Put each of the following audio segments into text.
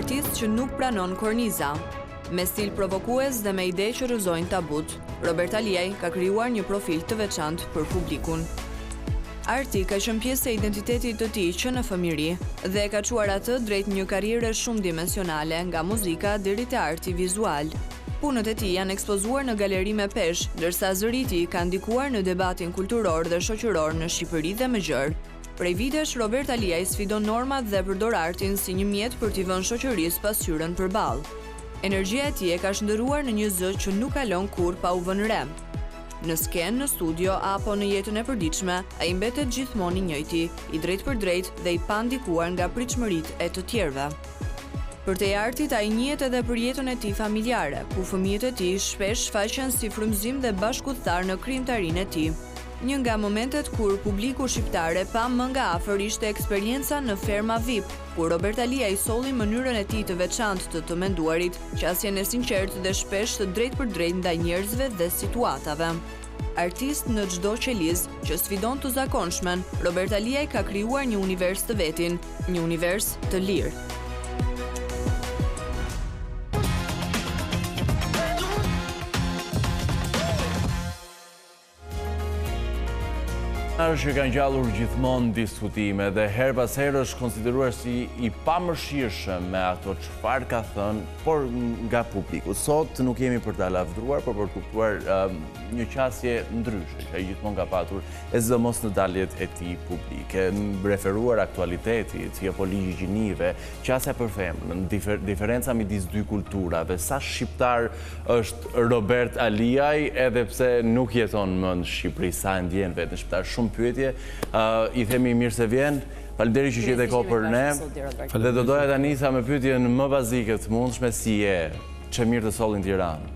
artist që nuk pranon korniza. Me stil provokues dhe me ide që rrëzojnë tabut, Robert Aliaj ka krijuar një profil të veçantë për publikun. Arti ka qenë pjesë e identitetit të tij që në fëmijëri dhe e ka çuar atë drejt një karriere shumë dimensionale, nga muzika deri te arti vizual. Punët e tij janë ekspozuar në galeri me peshë, ndërsa zëri i tij ka ndikuar në debatin kulturor dhe shoqëror në Shqipëri dhe më gjërë. Prej vitesh, Robert Aliaj sfidon normat dhe përdor artin si një mjet për t'i vënë shoqërisë pasqyrën përballë. Energjia e tij e ka shndërruar në një zë që nuk kalon kurrë pa u vënë re. Në skenë, në studio apo në jetën e përditshme, ai mbetet gjithmonë i njëjti, i drejtë për drejtë dhe i pandikuar nga pritshmëritë e të tjerëve. Për te artit, ai njihet edhe për jetën e tij familjare, ku fëmijët e tij shpesh shfaqen si frymëzim dhe bashkëudhëtar në krijimtarinë e tij. Një nga momentet kur publiku shqiptar e pa më nga afër ishte eksperienca në ferma VIP, ku Robert Aliaj solli mënyrën e tij të veçantë të menduarit, qasjen e sinqertë dhe shpesh të drejtë për drejtë ndaj njerëzve dhe situatave. Artist në çdo qeliz që sfidon të zakondshmen, Robert Aliaj ka krijuar një univers të vetin, një univers të lirë. Që kanë gjallur gjithmonë diskutime dhe her pas herë është konsideruar si i pamërshirshëm me ato çfarë ka thënë, por nga publiku. Sot nuk jemi për ta lavdruar, por për të kuptuar një qasje ndryshe që ai gjithmonë ka patur, e sidomos në daljet e tij publike, referuar aktualitetit, apo ligjinive, qasja për femrën, diferenca midis dy kulturave, sa shqiptar është Robert Aliaj, edhe pse nuk jeton më në Shqipëri, sa e ndjen vetë në shqiptar. Shumë pyetje, i themi mirë se vjen, faleminderit që gjete kohë për ne, dhe do doja ta nisa me pyetjen më bazike të mundshme, si je, ç'mirë të sollin Tiranë?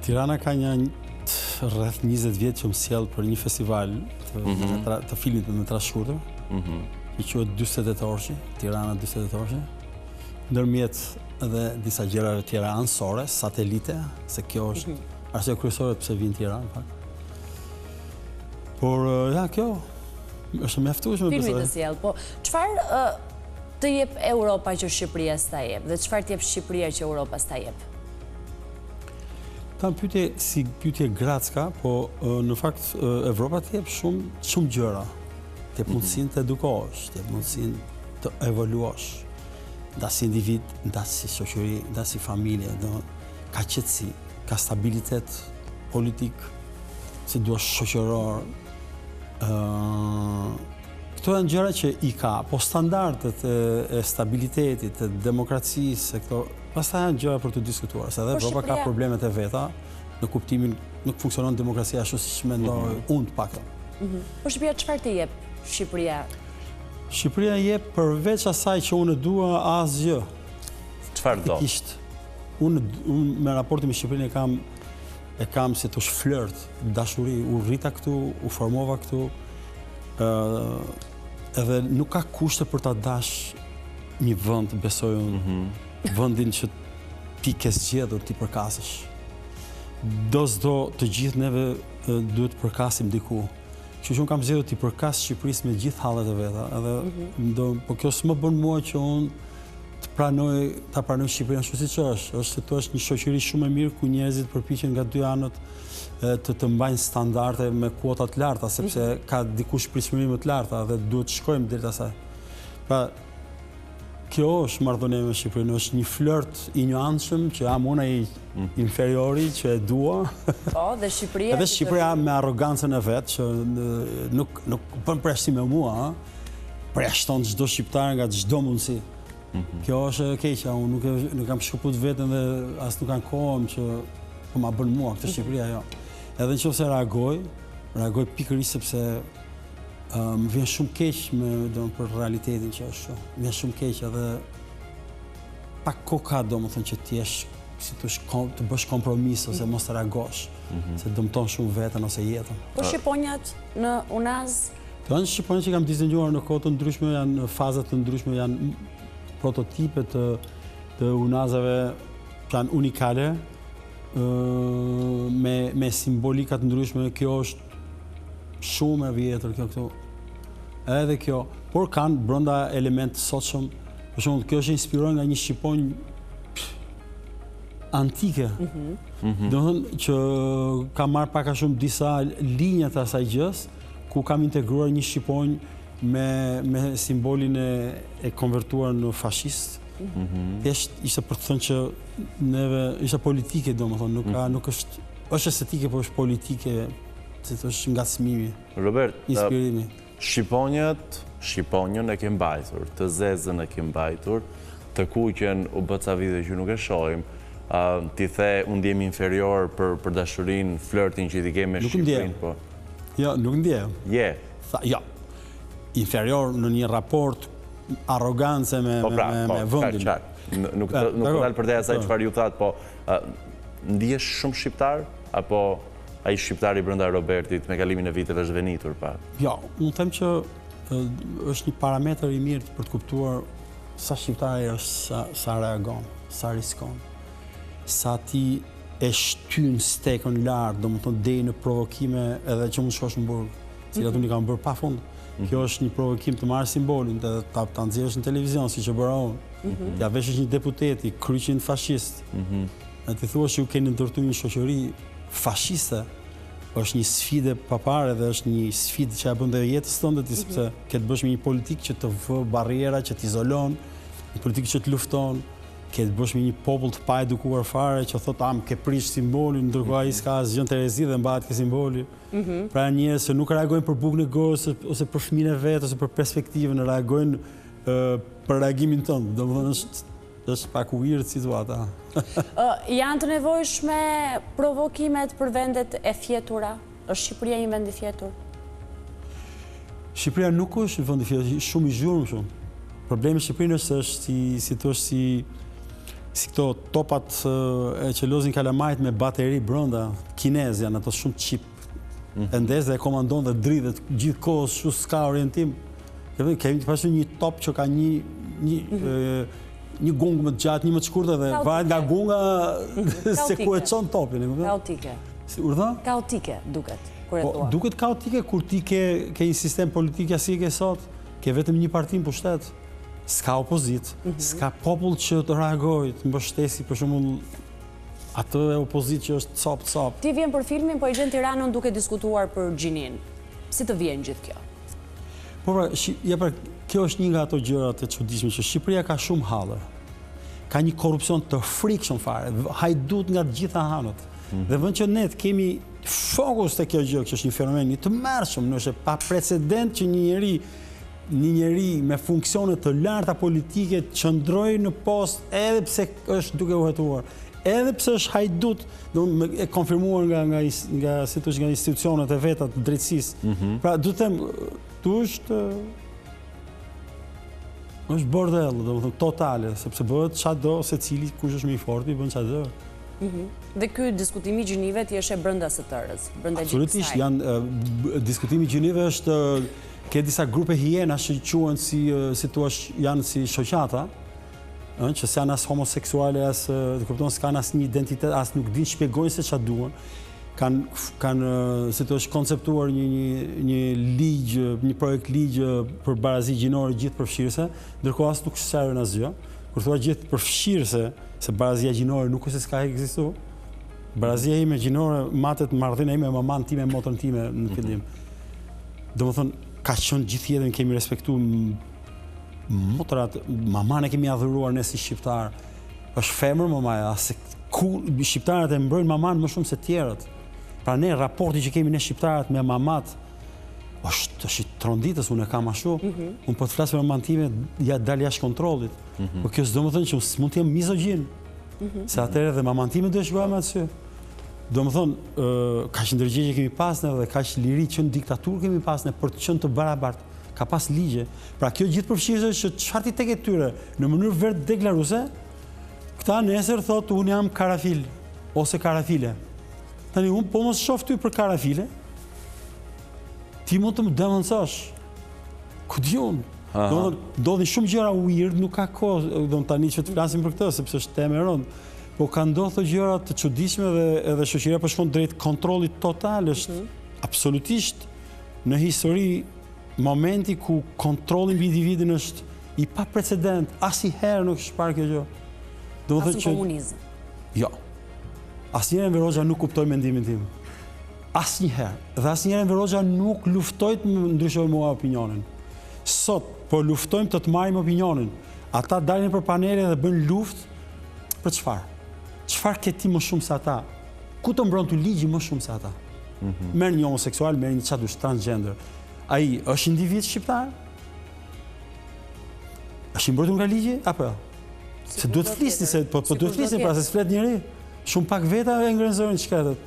Tirana ka një rreth 20 vjet që më sjell për një festival të filmit me metrazh shkurtër, i quhet 40 orëshi, Tirana 40 orëshi, ndërmjet edhe disa gjërave tjera anësore, satelite, se kjo është arsye kryesore pse vin në Tiranë, fakt. Por, ja, kjo është mjaftueshme. Filmi të sjell, po çfarë të jep Europa që Shqipëria s'ta jep, dhe çfarë të jep Shqipëria që Europa s'ta jep? Ta pyetje si pyetje gracka, po në fakt Evropa të jep shumë gjëra. Të jep mundësinë të edukohesh, të jep mundësinë të evoluosh, nda si individ, nda si shoqëri, nda si familje, ka qetësi, ka stabilitet politik, si duash shoqëror. Këto janë gjëra që i ka, po standardet e stabilitetit, të demokracisë, këto, pastaj janë gjëra për të diskutuar, se edhe Evropa ka problemet e veta, në kuptimin nuk funksionon demokracia ashtu siç mendoj unë të paktën. Po Shqipëria çfarë të jep Shqipëria? Shqipëria jep përveç asaj që unë dua asgjë. Çfarë do? Unë me raportin me Shqipërinë e kam si të shflirt, dashuri, u rrita këtu, u formova këtu, edhe nuk ka kushte për ta dash një vend, besoj unë, vendin që ti ke zgjedhur ti përkasesh. Do s'do të gjithë neve duhet të përkasim diku. Kështu që unë kam zgjedhur ti përkas Shqipërisë me gjithë hallet e veta, edhe po kjo s'më bën mua që unë ta pranoj Shqipërinë ashtu siç është një shoqëri shumë e mirë ku njerëzit përpiqen nga dy anët të mbajnë standarde me kuota të larta, sepse ka dikush pritshmëri më të larta dhe duhet të shkojmë deri te asaj. Pra, kjo është marrëdhënia me Shqipërinë, është një flört i njëanshëm që jam unë ai inferiori që e dua. Po, dhe Shqipëria. Edhe Shqipëria me arrogancën e vet që nuk bën përjashtim me mua, përjashton çdo shqiptar nga çdo mundësi. Kjo është e keqja, unë nuk kam shkëput vetën dhe as nuk kanë kohëm që po ma bën mua këtë Shqipëria, jo. Edhe nëse reagoj pikërisht sepse më vjen shumë keq për realitetin që është. Më vjen shumë keq edhe pak koka domethënë që ti jesh si të bësh kompromis ose mos të reagosh, se dëmton shumë veten ose jetën. Po shqiponjat në UNAZ? Të shqiponjat që kam dizenjuar në kohë të ndryshme janë në faza të ndryshme, janë prototipe të unazave që janë unikale, me simbolikat ndryshme. Kjo është shumë e vjetër, kjo këtu. Edhe kjo, por kanë brenda element të sotshëm, për Për shembull, kjo është inspiruar nga një shqiponjë antike. Domethënë që ka marrë pak a shumë disa linja të asaj gjës, ku kam integruar një shqiponjë me simbolin e konvertuar në fashist. Thjesht ishte për të thënë që neve ishte politike, domethënë, nuk është estetike, por është politike, si thosh, ngacmimi. Robert, inspirimi. Shqiponjën e ke mbajtur, të zezën e ke mbajtur, të kuqen u bë ca vite që nuk e shohim. Ti the unë ndjem inferior për dashurinë, flirtin që ti ke me Shqipërinë, po. Jo, nuk ndjem. Je. Jo. Inferior në një raport arrogance me vendin. Nuk dal për te asaj çfarë ju thatë, po ndihesh shumë shqiptar apo ai shqiptari brenda Robertit me kalimin e viteve është venitur pak? Jo, unë them që është një parametër i mirë për të kuptuar sa shqiptari është, sa reagon, sa riskon, sa ti e shtyn stekën lart, domethënë deri në provokime edhe që mund shkosh në burg, cilat unë i kam bërë pafund. Kjo është një provokim të marrë simbolin, ta nxjerrësh në televizion, siç e bëra unë. Ja veshësh një deputeti, kryqin fashist. E ti thua që ju keni ndërtuar një shoqëri fashiste, është një sfidë pa parë dhe është një sfidë që ja bën dhe jetës tënde ti, sepse ke të bësh me një politikë që të vë barriera, që të izolon, një politikë që të lufton, ke të bësh me një popull të pa edukuar fare, që thotë ke prish simbolin, ndërkohë ai s'ka asgjë të rrezi dhe mbahet ke simboli. Pra njerëz që nuk reagojnë për bukën e gojës ose për fëmijën e vet ose për perspektivën, reagojnë për reagimin tënd. Domethënë është pak weird situata. Janë të nevojshme provokimet për vendet e fjetura? Është Shqipëria një vend i fjetur? Shqipëria nuk është një vend i fjetur, shumë i zhurmë shumë. Problemi i Shqipërisë është si këto topat e që lozin kalamajt me bateri brenda, kinez janë ato shumë çip. Endes dhe e komandon dhe dridhet gjithë kohës, shu s'ka orientim. Kemi pasur një top që ka një gungë më të gjatë, një më të shkurtë dhe varet nga gunga se ku e çon topin. Kaotike. Urdhë? Kaotike duket. Duket kaotike kur ti ke një sistem politik si ke sot, ke vetëm një parti në pushtet. S'ka opozit, s'ka popull që të reagojë, të mbështesi për shembull atë opozit që është cop. Ti vjen për filmin, po i gjen Tiranën duke diskutuar për gjinin. Si të vjen gjithë kjo? Kjo është një nga ato gjërat e çuditshme që Shqipëria ka shumë hallër. Ka një korrupsion të frikshëm fare, hajdut nga të gjitha anët. Dhe vënë që ne kemi fokus te kjo gjë, që është një fenomen i tmerrshëm, është pa precedent që një njeri me funksione të larta politike qëndrojë në post edhe pse është duke u hetuar, edhe pse është hajdut, e konfirmuar nga institucionet e veta të drejtësisë. Pra, du të them, tu është bordel, domethënë totale, sepse bëhet çado secili kush është më i fortë, bën çado. Dhe ky diskutimi i gjinive ti është e brenda së tërës, brenda gjithë kësaj. Absolutisht, diskutimi i gjinive është ke disa grupe hiena që quhen janë si shoqata, që s'janë as homoseksuale, as kupton, s'kan as një identitet, as nuk din shpjegojnë se çfarë duan. Kanë si të është konceptuar një ligj, një projekt ligj për barazi gjinore gjithë përfshirëse, ndërkohë as nuk servon asgjë. Kur thua gjithë përfshirëse, se barazia gjinore nuk është se s'ka ekzistuar. Barazia ime gjinore matet marrëdhënia ime me maman time, me motrën time në fillim. Domethënë ka qenë gjithë jetën kemi respektuar motrat, maman e kemi adhuruar ne si shqiptar. Është femër mamaja, se shqiptarët e mbrojnë maman më shumë se tjerët. Pra ne raporti që kemi ne shqiptarët me mamat është i tronditës, unë e kam ashtu. Unë po të flas me maman time, ja dal jashtë kontrollit. Po kjo s'do të thonë që s'mund të jem mizogjin. Se atëherë dhe maman time do të shkojmë aty. Do më thonë, kaq ndërgjegje kemi pasne dhe kaq liri që në diktaturë kemi pasne për të qenë të barabartë. Ka pas ligje. Pra kjo gjithë përfshirëse që çfarë ti tek e tyre në mënyrë vërtet deklaruese, këta nesër thotë unë jam karafil ose karafile. Tani unë po mos shoh ty për karafile, ti mund të më denoncosh. Ku diun? Ndodhin shumë gjëra weird, nuk ka kohë tani që të flasim për këtë sepse është temë e rëndë. Po ka ndodhur gjëra të çuditshme dhe edhe shoqëria po shkon drejt kontrollit total, është absolutisht në histori momenti ku kontrolli mbi individin është i pa precedent, asnjëherë nuk është parë kjo gjë. As në komunizëm. Jo. Asnjëherë Enver Hoxha nuk kuptoi mendimin tim. Asnjëherë. Dhe asnjëherë Enver Hoxha nuk luftoi të më ndryshojë mua opinionin. Sot, po luftojmë të marrim opinionin. Ata dalin për panele dhe bëjnë luftë për çfarë? Çfarë ke ti më shumë se ata? Ku të mbron ty ligji më shumë se ata? Merr një homoseksual, merr një çadu transgender. Ai është individ shqiptar? Është i mbrojtur nga ligji apo jo? Se duhet flisni se po duhet flisni pra se s'flet njëri. Shumë pak veta e ngren zërin shkretët.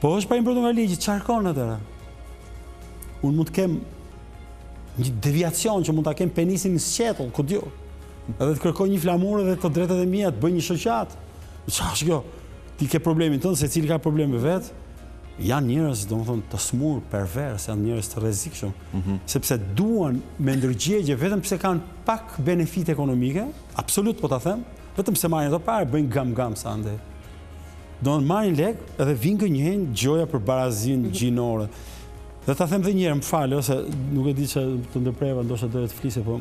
Po është pa i mbrojtur nga ligji, çfarë kanë atëra? Unë mund të kem një deviacion që mund ta kem penisin në sqetull, ku diu. Edhe të kërkoj një flamurë dhe të drejtat e mia të bëj një shoqat. Çfarë është kjo? Ti ke problemin tënd, secili ka probleme vet. Janë njerëz, domethënë, të smur, pervers, janë njerëz të rrezikshëm, sepse duan me ndërgjegje vetëm pse kanë pak benefite ekonomike, absolut po ta them, vetëm se marrin ato parë, bëjnë gam sa ande. Do të marrin lek edhe vinë gënjejnë gjoja për barazinë gjinore. Dhe ta them edhe një herë, më fal, ose nuk e di që të ndërpreva, ndoshta do të flisë, po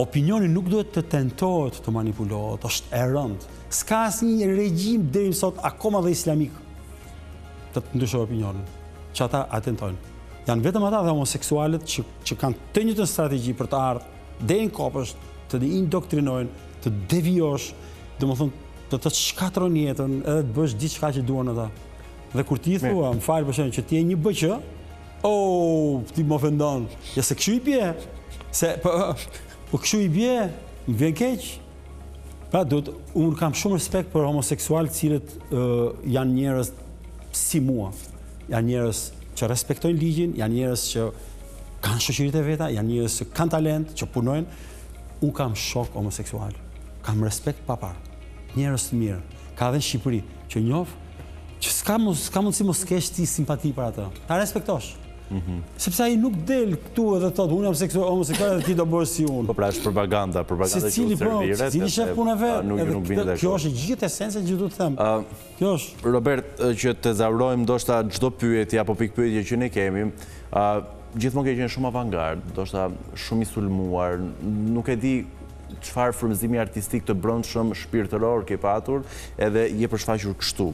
opinioni nuk duhet të tentohet të manipulohet, është e rëndë. S'ka asnjë regjim deri sot, akoma dhe islamik, të ndryshojë opinionin, që ata atentojnë. Janë vetëm ata dhe homoseksualet që kanë të njëjtën strategji për të ardhur deri në kopësht, të indoktrinojnë, të devijosh, domethënë të shkatron jetën, edhe të bësh diçka që duan ata. Dhe kur ti thua, më fal për shembull, që ti je një BQ, ti më ofendon. Ja se kështu i bie. Se po kështu i bie, më vjen keq. Pra unë kam shumë respekt për homoseksualët cilët janë njerëz si mua. Janë njerëz që respektojnë ligjin, janë njerëz që kanë shoqëritë e veta, janë njerëz që kanë talent, që punojnë. Unë kam shok homoseksual. Kam respekt pa parë. Njerëz të mirë. Ka edhe në Shqipëri që njoh që s'ka mundësi mos kesh ti simpati për atë. Ta respektosh. Sepse ai nuk del këtu edhe thotë unë jam homoseksual dhe ti do bësh si unë. Po pra është propaganda që u serviret. Secili shef punën e vet. Kjo është gjithë esenca që duhet të them. Kjo është. Robert, që të zaurojmë ndoshta çdo pyetje apo pikpyetje që ne kemi, gjithmonë ke qenë shumë avangard, ndoshta shumë i sulmuar, nuk e di çfarë frymëzimi artistik të brendshëm shpirtëror ke patur, edhe je përshfaqur kështu.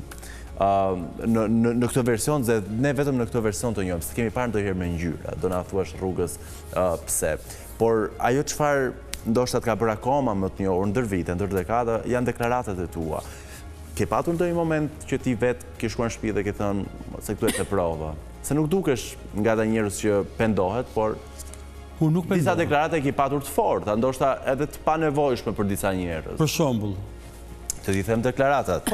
Në këtë version, dhe ne vetëm në këtë version të njohim, se kemi parë ndonjëherë me ngjyra, do na thuash rrugës pse. Por ajo çfarë ndoshta të ka bërë akoma më të njohur ndër vite, ndër dekada, janë deklaratat e tua. Ke patur ndonjë moment që ti vetë ke shkuar në shtëpi dhe ke thënë se këtu është e prova? Se nuk dukesh nga ata njerëz që pendohet, por disa deklarate ke patur të forta, ndoshta edhe të panevojshme për disa njerëz. Për shembull, të ti them deklaratat.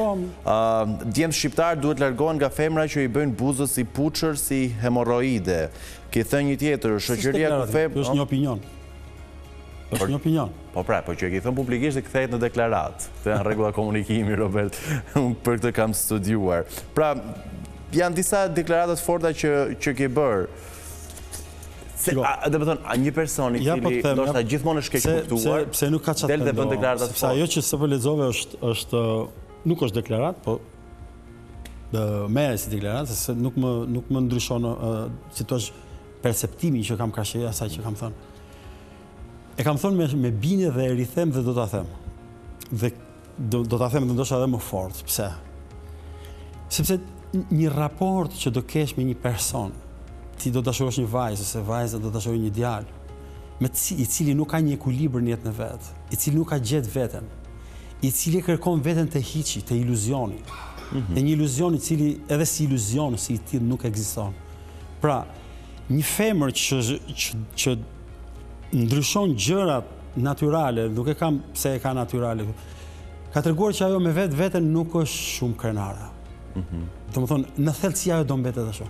Djemt shqiptar duhet largohen nga femra që i bëjnë buzës si puçër, si hemoroide. Ke thënë një tjetër, shoqëria ku femra... është një opinion. është një opinion. Po pra, po që e ke thënë publikisht dhe kthehet në deklarat. Këtë janë rregulla komunikimi, Robert. Unë për këtë kam studiuar. Pra, janë disa deklaratat forta që ke bërë. Dhe më thonë, një person i cili ndoshta gjithmonë është keq kuptuar, pse nuk ka çfarë del dhe bën deklaratat forta. Ajo që sapo lexove është nuk është deklarat, po merret si deklarat, se nuk më ndryshon si thua perceptimi që kam kashë asaj që kam thënë. E kam thënë me bindje dhe e rithem dhe do ta them. Dhe do ta them ndoshta edhe më fort. Pse? Sepse një raport që do kesh me një person, ti do të dashurosh një vajzë, ose vajza do të dashurojë një djalë, i cili nuk ka një ekuilibër në jetën e vet, i cili nuk ka gjetë veten, i cili kërkon veten te hiçi, te iluzioni. Te një iluzion i cili edhe si iluzion, si i tillë nuk ekziston. Pra, një femër që ndryshon gjërat natyrale, nuk e kam pse e ka natyrale, ka treguar që ajo me veten nuk është shumë krenare. Domethënë, në thellësi ajo do mbetet ashtu.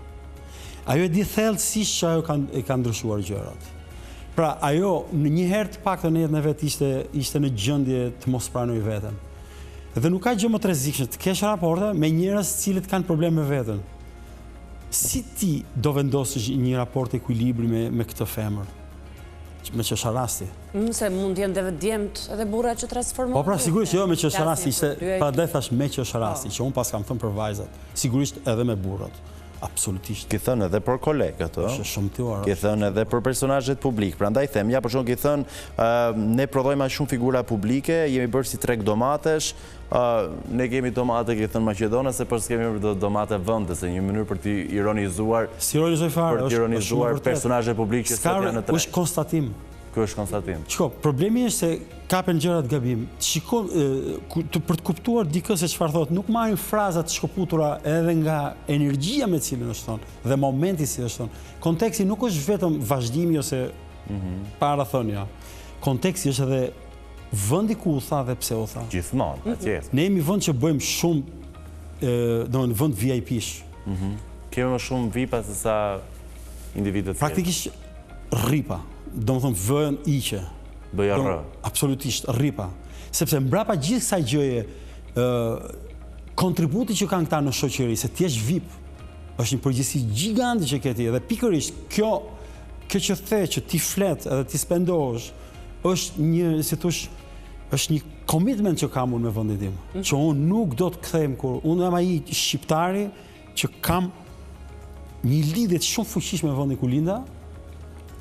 Ajo e di thellësisht që ajo ka ndryshuar gjërat. Pra, ajo në një herë të paktën në jetën e vet ishte në gjendje të mos pranoj veten. Dhe nuk ka gjë më të rrezikshme të kesh raporte me njerëz të cilët kanë probleme me veten. Si ti do vendosësh një raport ekuilibri me këtë femër? Me që është rasti. Se mund t'jenë dhe djemt edhe burra që transformohen. Po pra, sigurisht jo me që është rasti, pra dhe thash me që është rasti, që unë pas kam thënë për vajzat, sigurisht edhe me burrat. Absolutisht. Ki thënë edhe për kolegët, Është shumë tuar. ki thënë edhe për personazhet publik. Prandaj them, ja për shkak ki thënë, ne prodhojmë aq shumë figura publike, jemi bërë si treg domatesh, ne kemi domate, ki thënë Maqedona, se për s'kemi domate vëndese, një mënyrë për t'i ironizuar, Si ironizoj fare, për t'i ironizuar personazhe publik që sot janë në treg. Është konstatim. Ky është konstatim. Shko, problemi është se kapen gjërat gabim. Shiko, për të kuptuar dikë se çfarë thotë, nuk marrin frazat shkëputura edhe nga energjia me cilën është thonë dhe momenti si është thonë. Konteksti nuk është vetëm vazhdimi ose parathënia. Konteksti është edhe vendi ku u tha dhe pse u tha. Gjithmonë, atje. Ne jemi vend që bëjmë shumë, domethënë vend VIP-sh. Kemi më shumë VIP-a se sa individët tjerë. Praktikisht rripa, domethënë vën iqe. BJR. Absolutisht, rripa. Sepse mbrapa gjithë kësaj gjëje, kontributi që kanë këta në shoqëri, se ti je VIP, është një përgjegjësi gjigante që ke ti, dhe pikërisht kjo që the që ti flet edhe ti spendohesh, është një, si thosh, është një commitment që kam unë me vendin tim, që unë nuk do të kthehem kur unë jam ai shqiptari që kam një lidhje shumë fuqishme me vendin ku linda.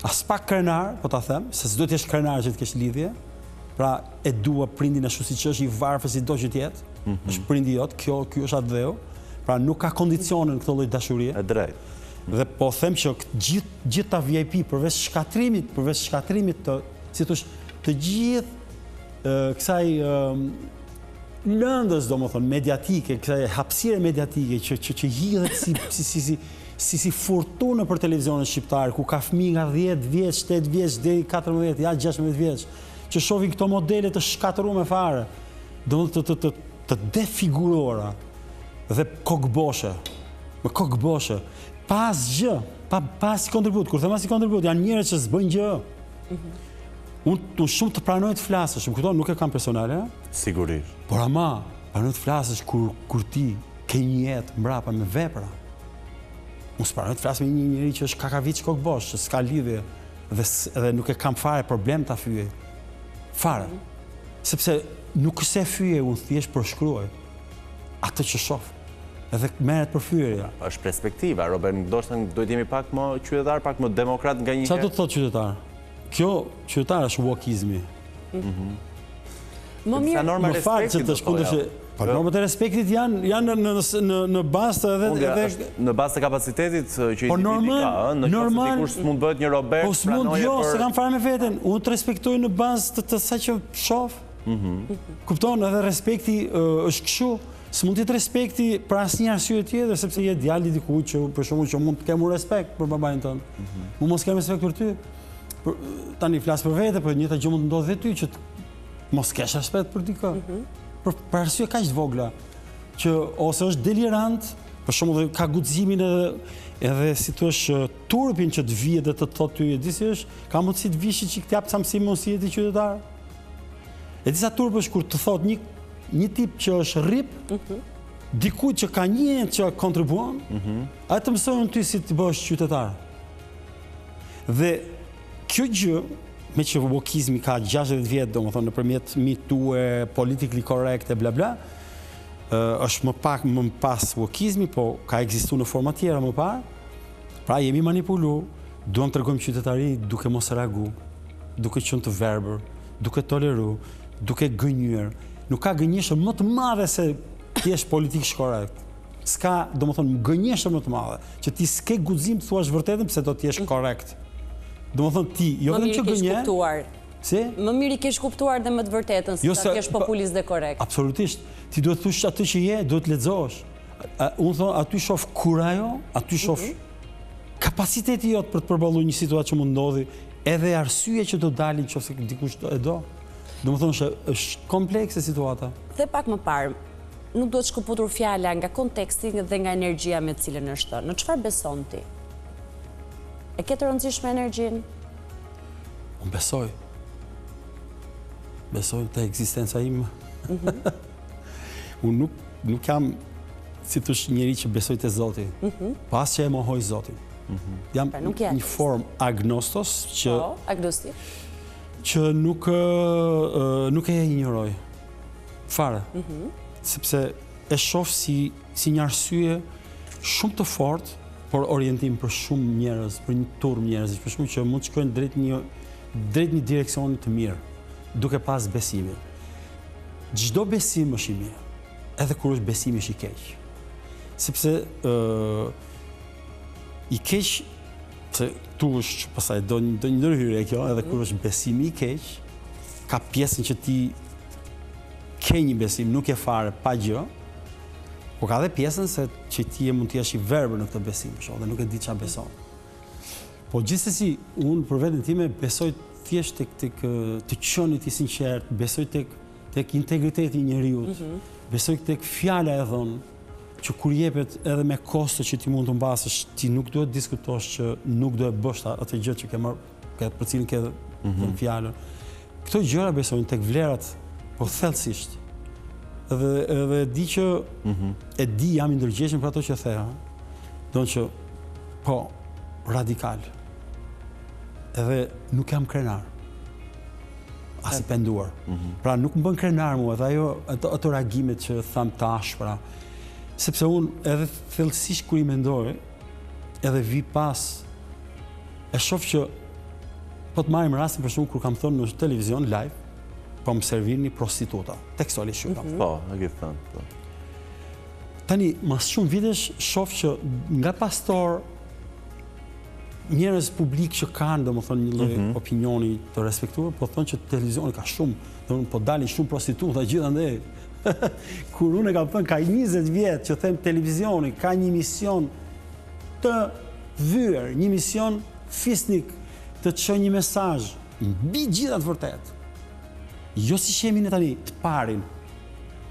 As pak krenar, po ta them, se s'do të jesh krenar që të kesh lidhje. Pra e dua prindin ashtu siç është, i varfër si do që të jetë. Është prindi jot, ky është atë. Pra nuk ka kondicionin këtë lloj dashurie. E drejtë. Dhe po them që gjithë ta VIP përveç shkatrimit të, si thosh, të gjithë kësaj lëndës, domethënë mediatike, kësaj hapësire mediatike që hidhet si furtunë për televizionin shqiptar, ku ka fëmijë nga 10 vjeç, 8 vjeç deri 14, ja 16 vjeç, që shohin këto modele të shkatëruara fare, domethënë të defigurora dhe kokboshe, me kokboshe, pas gjë, pas kontribut. Kur them as kontribut, janë njerëz që s'bëjnë gjë. Unë shumë të pranoj të flasësh, më kupton, nuk e kam personale, Sigurisht. por ama pranoj të flasësh kur ti ke një jetë mbrapa me vepra. Unë s'pranoj të flas me një njeri që është kakaviç kokbosh, që s'ka lidhje dhe nuk e kam fare problem ta fyej. Fare. Sepse nuk se fyje, unë thjesht përshkruaj atë që shoh. Edhe merret për fyerja. Është perspektiva, Robert, ndoshta duhet jemi pak më qytetar, pak më demokrat nga një Çfarë do të thotë qytetar? Kjo qytetar është wokizmi. Më mirë, norma Më fal që të shkundesh. Po normat e respektit janë në bazë edhe në bazë të kapacitetit që Po individi ka, në qoftë se dikush s'mund bëhet një Robert, po s'mund jo, se kam fare me veten. Unë të respektoj në bazë të sa që shoh. Kupton, edhe respekti është kështu. S'mund të jetë respekti për asnjë arsye tjetër, sepse je djali dikujt që për shkakun që mund të kem respekt për babain tënd. Unë mos kem respekt për ty. Tani flas për vete, por njëta gjë mund të ndodhë ty që mos kesh respekt për dikë. Për arsye kaq të vogla që ose është delirant, për shembull ka guximin edhe si thosh turpin që të vije dhe të thotë ty, e di si është, ka mundësi të vishi çik të jap ca mësim mos i jeti qytetar. E disa turpësh kur të thotë një tip që është rrip, dikujt që ka një jetë që kontribuon, atë të mësojnë ty si të bësh qytetar. Dhe kjo gjë, me që wokizmi ka 60 vjetë, domethënë nëpërmjet mitue, politically correct e bla bla, është më pas wokizmi, po ka ekzistuar në forma tjera më parë. Pra jemi manipulu, duam të tregojmë qytetari duke mos reagu, duke qenë të verbër, duke toleru, duke gënjur. Nuk ka gënjeshtër më të madhe se ti je politikisht korrekt. S'ka, domethënë, gënjeshtër më të madhe, që ti s'ke guxim të thuash vërtetën pse do të jesh korrekt. Domethënë ti, jo vetëm që gënje. Si? Më mirë i kesh kuptuar dhe më të vërtetën, se ta kesh populist dhe korrekt. Absolutisht. Ti duhet të thush atë që je, duhet të lexosh. Unë thonë, aty shoh kurajo, aty shoh kapaciteti jot për të përballuar një situatë që mund ndodhi, edhe arsye që do dalin nëse dikush e do. Domethënë është komplekse situata. Dhe pak më parë, nuk do të shkëputur fjala nga konteksti dhe nga energjia me të cilën është. Në çfarë beson ti? E ke të rëndësishme energjinë? Unë besoj. Besoj te ekzistenca ime. Unë nuk jam si thosh njëri që besoj te Zoti. Pas që e mohoj Zotin. Jam një form agnostos që agnostik. Që nuk e injoroj fare. Sepse e shoh si një arsye shumë të fortë por orientim për shumë njerëz, për një turm njerëzish, për shumë që mund të shkojnë drejt një direksioni të mirë, duke pas besimin. Çdo besim është i mirë, edhe kur është besimi është i keq. Sepse i keq, se tu është pastaj do një ndërhyrje kjo, edhe kur është besimi i keq, ka pjesën që ti ke një besim, nuk e fare pa gjë, po ka dhe pjesën se që ti mund të jesh i verbër në këtë besim, dhe nuk e di çfarë beson. Po gjithsesi, unë për veten time besoj thjesht tek të qenit i sinqert, besoj tek integriteti i njeriu, besoj tek fjala e dhënë, që kur jepet edhe me kosto që ti mund të mbasësh, ti nuk duhet diskutosh që nuk do e bësh atë gjë që për cilën ke dhënë fjalën. Këto gjëra besojnë tek vlerat, po thellësisht. Edhe di që jam i ndërgjegjshëm për ato që the, do që po radikal. Edhe nuk jam krenar. As i penduar. Pra nuk më bën krenar mua, edhe ato reagimet që tham tash, pra sepse unë edhe thellësisht kur i mendoj, edhe vi pas, e shoh që po të marrim rastin për shkak kur kam thënë në televizion live, po më servir një prostituta, tekstualisht shumë. Po, e ke thënë. Po. Tani, mas shumë vitesh, shoh që nga pastor, njerëz publik që kanë, domethënë një lloj opinioni të respektuar, po thonë që televizioni ka shumë, domethënë po dalin shumë prostituta gjithandej. Kur unë e kam thënë ka 20 vjet që them televizioni ka një mision të vyer, një mision fisnik të çojë një mesazh mbi gjitha të vërtetë. Jo si shemi ne tani të parin,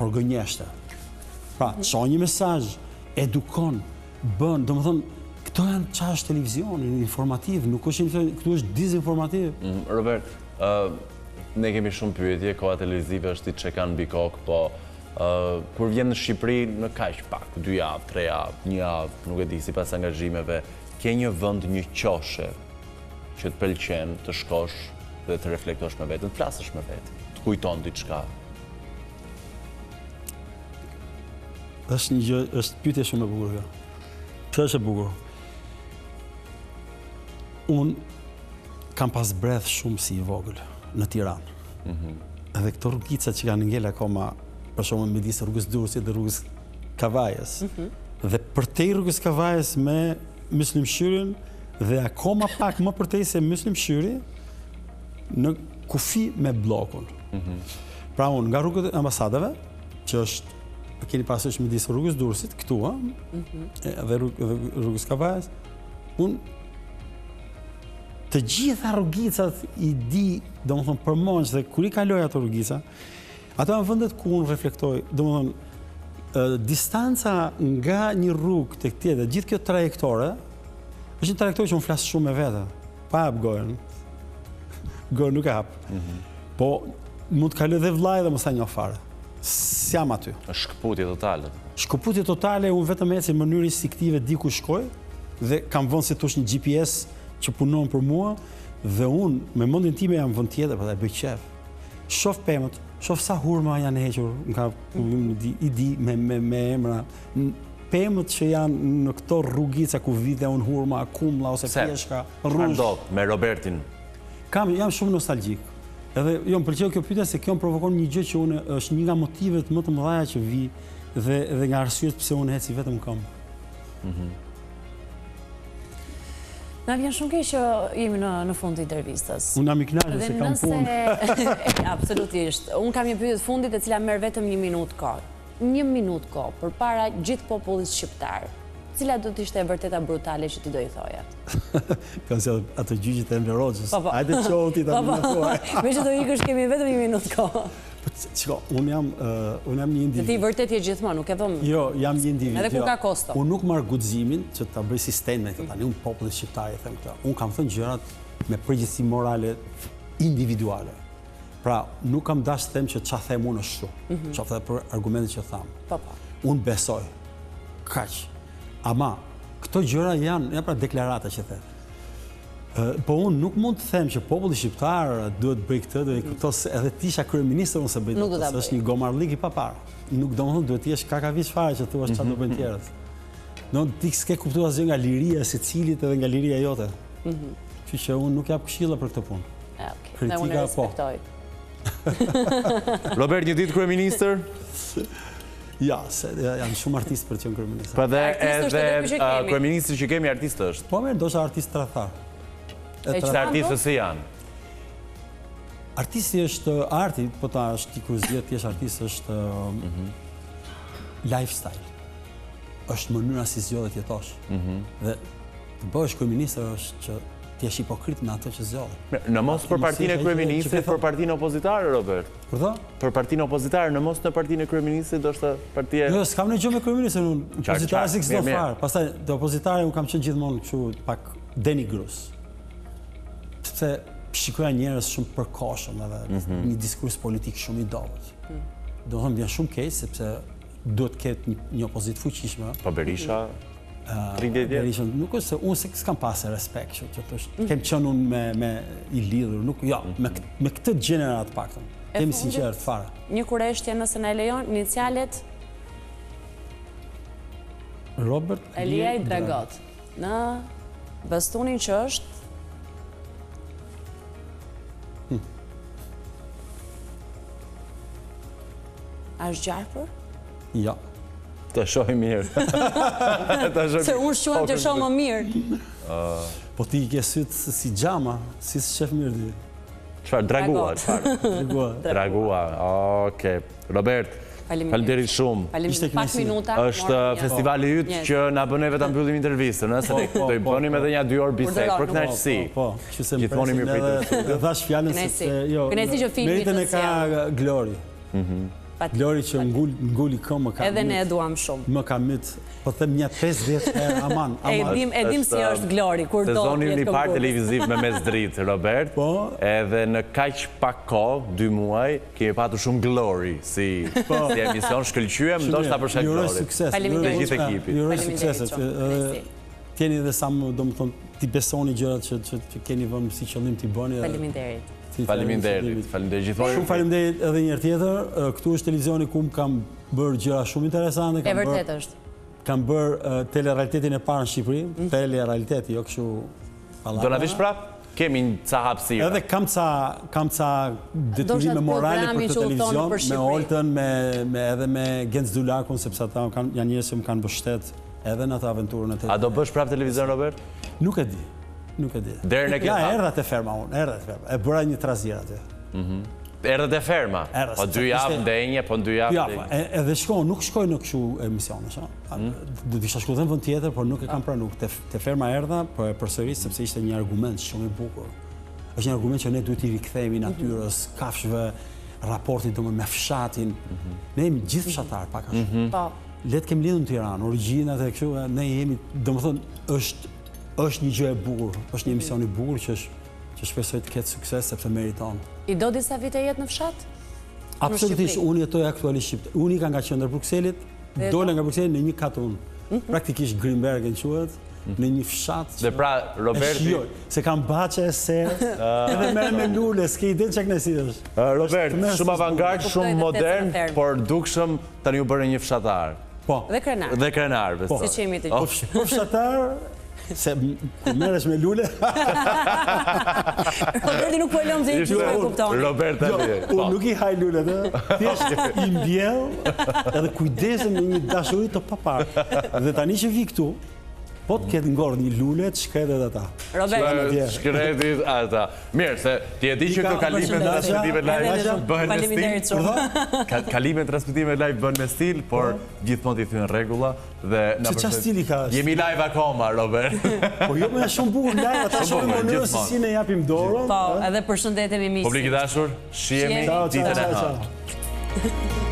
por gënjeshtë. Pra, çojë një mesazh, edukon, bën, domethënë këto janë çfarë është televizioni, informativ, nuk është këtu është dezinformativ. Robert, ne kemi shumë pyetje, koha televizive është i çekan mbi kokë, po kur vjen në Shqipëri në kaq pak, 2 javë, 3 javë, 1 javë, nuk e di, sipas angazhimeve, ke një vend, një qoshe që të pëlqen të shkosh dhe të reflektosh me veten, të flasësh me veten, të kujton diçka. Është një gjë, është pyetje shumë e bukur kjo. Kjo është e bukur. Unë kam pas bredh shumë si i vogël në Tiranë. Edhe këto rrugica që kanë ngel akoma, për shembull midis rrugës Durrësit dhe rrugës Kavajës. Dhe përtej rrugës Kavajës me Myslimshyrin dhe akoma pak më përtej se Myslimshyri në kufi me bllokun. Pra unë nga rrugët e ambasadave, që është keni parasysh midis rrugës Durrësit këtu, dhe rrugës Kavajës, unë të gjitha rrugicat i di, domethënë përmonjë, dhe kur i kaloj ato rrugica, ato janë vendet ku unë reflektoj, domethënë distanca nga një rrugë tek tjetër, gjithë kjo trajektore, është një trajektore që unë flas shumë me vete, pa hap gojën. Gojën nuk e hap. Po mund të kaloj dhe vllai dhe mos ta njoh fare. S'jam aty. Është shkëputje totale. Shkëputje totale, unë vetëm eci në mënyrë instinktive di ku shkoj dhe kam vënë si tush një GPS që punon për mua dhe unë me mendjen time jam vend tjetër, pastaj bëj qef. Shoh pemët, shoh sa hurma janë hequr nga i di me emra. Pemët që janë në këto rrugica ku vite unë hurma, kumlla ose pjeshka, rrush. Me Robertin. Jam shumë nostalgjik. Edhe jo më pëlqeu kjo pyetje se kjo më provokon një gjë që unë është një nga motivet më të mëdha që vi dhe nga arsyet pse unë eci vetëm këmbë. Na vjen shumë keq që jemi në fund të intervistës. Unë jam i kënaqur se kam punë. Absolutisht. Unë kam një pyetje të fundit e cila merr vetëm 1 minutë kohë. 1 minutë kohë përpara gjithë popullit shqiptar. Cila do të ishte e vërteta brutale që ti do i thoje? Ka se ato gjyqjet e Enver Hoxhës. Hajde çohu ti tani më thuaj. Me që do ikësh kemi vetëm 1 minutë kohë. Çiko, unë jam një individ. Ti vërtet je gjithmonë, nuk e vëm. Jo, jam një individ. Edhe kur ka kosto. Unë nuk marr guximin që ta bëj sistem me këtë tani, unë popullit shqiptar i them këtë. Unë kam thënë gjërat me përgjegjësi morale individuale. Pra, nuk kam dash të them që ç'a them unë është kështu. Qoftë për argumentet që tham. Po. Unë besoj. Kaq. Ama këto gjëra janë pra deklarata që the. Po unë nuk mund të them që populli shqiptar duhet bëj këtë, edhe ti isha kryeminist ose bëj këtë, është një gomarlik i papar. Nuk domethënë duhet të jesh kakaviç fare që thuash çfarë do bëjnë tjerët. Do ti s'ke kuptuar asgjë nga liria e secilit edhe nga liria jote. Kështu që unë nuk jap këshilla për këtë punë. Dhe unë Kritika po. respektoj. Robert, një ditë kryeministër? Ja, se janë shumë artistë për të qenë kryeminist. Po dhe Artist është edhe ky që kemi. kryeministri që kemi artist është. Po mirë, ndoshta artist tradhtar. Çfarë artistë si janë? Artisti është arti, po ta është ti kuriozitet, ti je artist, është lifestyle. Është mënyra si zgjodhet jetosh. Dhe të bëhesh kryeministër është që ti je hipokrit në atë që zgjodh. Në mos për partinë e kryeministrit, për partinë opozitare, Robert. Kurdo? Për partinë opozitare, në mos në partinë e kryeministrit, do shta partia... Jo, s'kam në gjë me kryeministrin unë. Opozitare si çdo mirë. farë. Pastaj te opozitare unë kam qenë gjithmonë kështu pak denigrus. Sepse shikoja njerëz shumë përkohshëm edhe një diskurs politik shumë i dobët. Do të them vjen shumë keq sepse duhet të ketë një opozitë fuqishme. Po Berisha, 30 vjet. Berisha, nuk është se unë s'kam pasë respekt, kështu që thosh, kem qenë unë me i lidhur, nuk, jo, me këtë gjenerat paktën. Jemi sinqert fare. Një kureshtje nëse na e lejon, inicialet Robert Eliaj Dragot. Në bastunin që është A është gjarpër? Ja. Të shohim mirë. Se unë shuam të shoh më mirë. Po ti i ke sytë si gjama, si shef mirë ti. Çfarë Dragua, çfarë? Dragua. Okej. Robert, faleminderit shumë. Faleminderit pak minuta. Është festivali yt që na bën neve ta mbyllim intervistën, nëse do i bënim edhe një 2 orë bisedë për kënaqësi. Po, kështu se Gjithmonë mirë pritur. Dhash fjalën se jo. Kënaqësi që filmi meritën e ka Glori. Glori që nguli këmbë më ka. Edhe ne e duam shumë. Më ka myt, po them një 50 herë aman. E dim si është Glori, kur do. Sezonin një parë televiziv me mes dritë, Robert. Po. Edhe në kaq pak kohë, 2 muaj, kemi patur shumë Glori si emision, shkëlqyem, ndoshta për shkak Glori. Glorit. Sukses. Të gjithë ekipit. Juroj sukseset. Keni edhe sa më, domethënë, ti besoni gjërat që keni vënë si qëllim t'i bëni. Faleminderit. Faleminderit gjithmonë. Shumë faleminderit edhe një herë tjetër. Këtu është televizioni ku kam bërë gjëra shumë interesante. E vërtet është. Kam bërë telerealitetin e parë në Shqipëri, telerealiteti, jo kështu. Do na vish prap? Kemi ca hapësira. Edhe kam ca detyrime morale për këtë televizion, me Oltën, edhe me Genc Dulakun, sepse ata janë njerëz që më kanë mbështet edhe në atë aventurën e televizion. A do bësh prap televizion, Robert? Nuk e di. Derën e ke ja, erdha te ferma unë, e bëra një trazir aty. Erdha te ferma? Po 2 javë ndenje, po 2 javë ndenje. Edhe nuk shkoj në kështu emisionesh. Do të isha shkuar në vend tjetër, por nuk e kam pranuar. Te ferma erdha, po e përsëris sepse ishte një argument shumë i bukur. Është një argument që ne duhet i rikthehemi natyrës, kafshëve, raportit me fshatin. Ne jemi gjithë fshatar pak a shumë. Le të kemi lidhur në Tiranë, origjinat e kështu, ne jemi, domethënë, është një gjë e bukur, është një emision i bukur që shpresoj të ketë sukses sepse meriton. I do disa vite jetë në fshat? Absolutisht, unë jetoj aktualisht Shqipëri. Unë ikam nga qendra Brukselit, dola nga Brukseli në një kat unë. Praktikisht Grimbergen quhet, në një fshat. Dhe pra, Roberti, se kam baçe e serë, edhe merrem me lule, s'ke ide çka kënaqësi është. Robert, shumë avangard, shumë modern, por dukshëm tani u bëre një fshatar. Po. Dhe krenar. Dhe krenar, besoj. Si që jemi të gjithë. Po fshatar, se ku merresh me lule. Roberti nuk po e lëm se i kupton. Robert tani. Unë nuk i haj lulet, thjesht i mbjell edhe kujdesem me një dashuri të papar. Dhe tani që vi këtu, po të ketë ngorë një lulet, shkretet ata. Shkretit ata. Mirë, se ti e di që këto kalime në transmitime live bëhen me stil. Kalime në transmitime live bëhen me stil, por gjithmonë t'i thyen rregulla dhe na çfarë stili ka? Jemi live akoma, Robert. Po jo, më shumë bukur live, ata shohin mënyrën se si ne japim dorën. Po, edhe përshëndetemi miqtë. Publik i dashur, shihemi ditën e hënë.